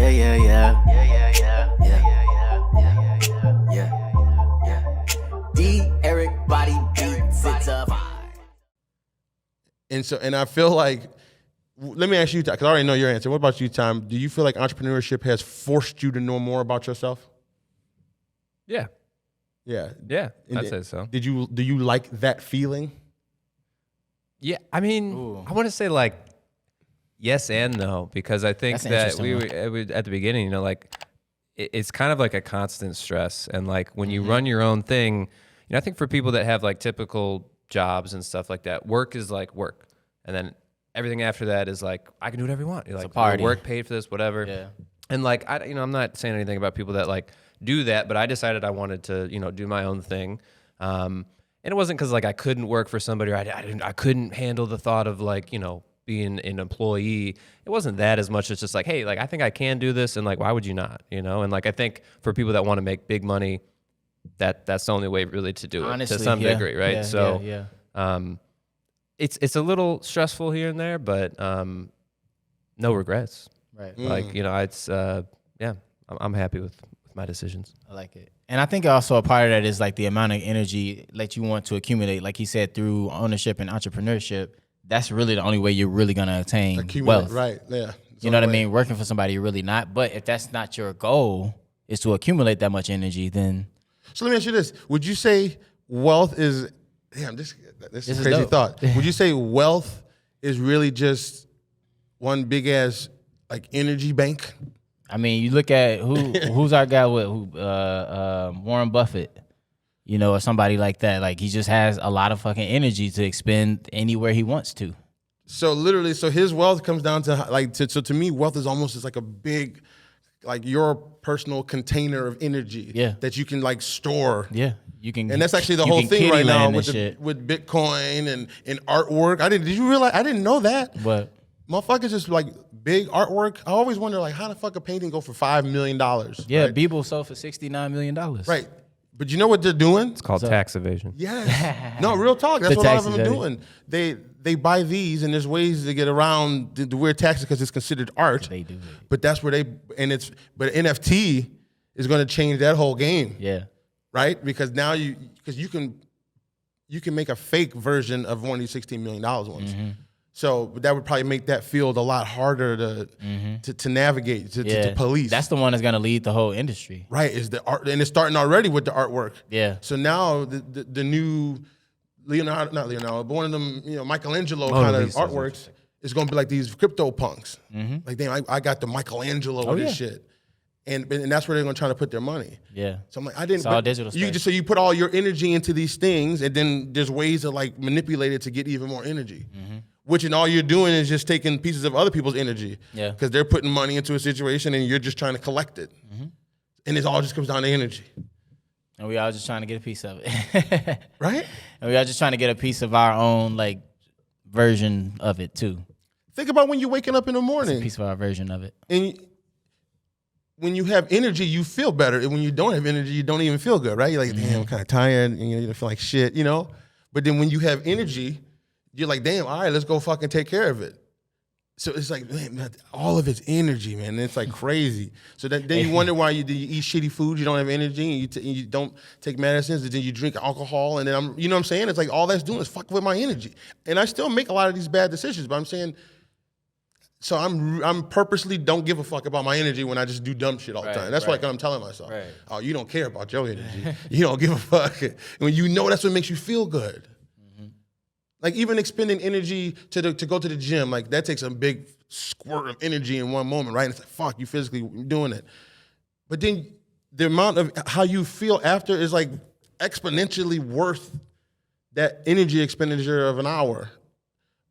Yeah, yeah, yeah. Yeah, yeah, yeah. Yeah, yeah, yeah. Yeah, yeah, yeah. D. Eric Body Beats, it's a vibe. And I feel like, let me ask you, because I already know your answer. What about you, Tom? Do you feel like entrepreneurship has forced you to know more about yourself? Yeah. Yeah. Yeah, I'd say so. Do you like that feeling? Yeah, I mean, I want to say like yes and no, because I think That's that we at the beginning, you know, like it's kind of like a constant stress. And like when you run your own thing, you know, I think for people that have like typical jobs and stuff like that, work is like work. And then everything after that is like, I can do whatever you want. You're like, party. Work paid for this, whatever. Yeah. And like, I'm not saying anything about people that like do that, but I decided I wanted to, do my own thing. And it wasn't because like I couldn't work for somebody or I couldn't handle the thought of like, being an employee. It wasn't that as much as just like, hey, like I think I can do this, and like why would you not? And like I think for people that want to make big money, that's the only way really to do it. Honestly, to some degree, right? Yeah, so yeah. It's a little stressful here and there, but no regrets. Right. Like, it's I'm happy with my decisions. I like it. And I think also a part of that is like the amount of energy that you want to accumulate. Like he said, through ownership and entrepreneurship, that's really the only way you're really going to attain wealth. Right, yeah. You know what I mean? Working for somebody, you're really not. But if that's not your goal, is to accumulate that much energy, then... So let me ask you this. Would you say wealth is... Damn, this is a crazy dope. thought. Would you say wealth is really just one big-ass like energy bank? I mean, you look at who's our guy with Warren Buffett, or somebody like that. Like he just has a lot of fucking energy to expend anywhere he wants to. So literally, his wealth comes down to like, so to me, wealth is almost just like a big, like your personal container of energy that you can like store. Yeah, you can. And that's actually the whole thing right now with Bitcoin and artwork. Did you realize? I didn't know that. What? Motherfuckers just like big artwork. I always wonder like how the fuck a painting go for $5 million? Yeah, right? Bieber sold for $69 million. Right. But you know what they're doing? It's called tax evasion. Yes. No, real talk. That's what a lot of them are doing. They buy these, and there's ways to get around the weird taxes because it's considered art. They do. But that's where but NFT is going to change that whole game. Yeah. Right? Because now you can make a fake version of one of these $16 million ones. Mm-hmm. So that would probably make that field a lot harder to navigate, to police. That's the one that's going to lead the whole industry. Right, is the art, and it's starting already with the artwork. Yeah. So now the new not Leonardo, but one of them, Michelangelo kind of artworks is going to be like these crypto punks. Mm-hmm. Like, damn, I got the Michelangelo of this shit. And that's where they're going to try to put their money. Yeah. So I'm like, I didn't. It's all digital space. So you put all your energy into these things, and then there's ways to like manipulate it to get even more energy. Mm-hmm. Which and all you're doing is just taking pieces of other people's energy. Yeah. Because they're putting money into a situation, and you're just trying to collect it. Mm-hmm. And it all just comes down to energy. And we all just trying to get a piece of it. Right? And we all just trying to get a piece of our own like version of it too. Think about when you're waking up in the morning. It's a piece of our version of it. And when you have energy, you feel better. And when you don't have energy, you don't even feel good, right? You're like, damn, I'm kind of tired, and you don't feel like shit, But then when you have energy, you're like, damn, all right, let's go fucking take care of it. So it's like, man, all of it's energy, man. And it's like crazy. So then you wonder why you eat shitty food, you don't have energy, and you don't take medicines, and then you drink alcohol, and then you know what I'm saying? It's like all that's doing is fuck with my energy. And I still make a lot of these bad decisions, but I'm saying, so I'm purposely don't give a fuck about my energy when I just do dumb shit all the time. That's like what I'm telling myself. Right. Oh, you don't care about your energy. You don't give a fuck. And when that's what makes you feel good. Like even expending energy to go to the gym, like that takes a big squirt of energy in one moment, right? And it's like, fuck, you physically doing it. But then the amount of how you feel after is like exponentially worth that energy expenditure of an hour.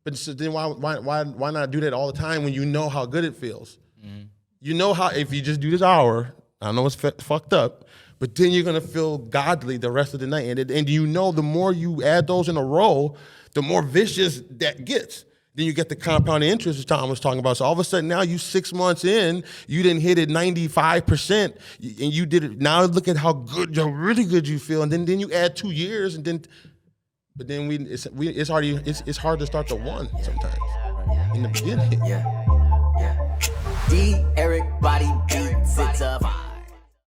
But so then why not do that all the time when you know how good it feels? Mm-hmm. You know how if you just do this hour, I know it's fucked up, but then you're gonna feel godly the rest of the night. And the more you add those in a row, the more vicious that gets. Then you get the compounded interest, as Tom was talking about. So all of a sudden now you 6 months in, you didn't hit it 95%, and you did it. Now look at how really good you feel. And then you add 2 years, and then, but then it's hard to start the one sometimes in the beginning. Yeah. D. Eric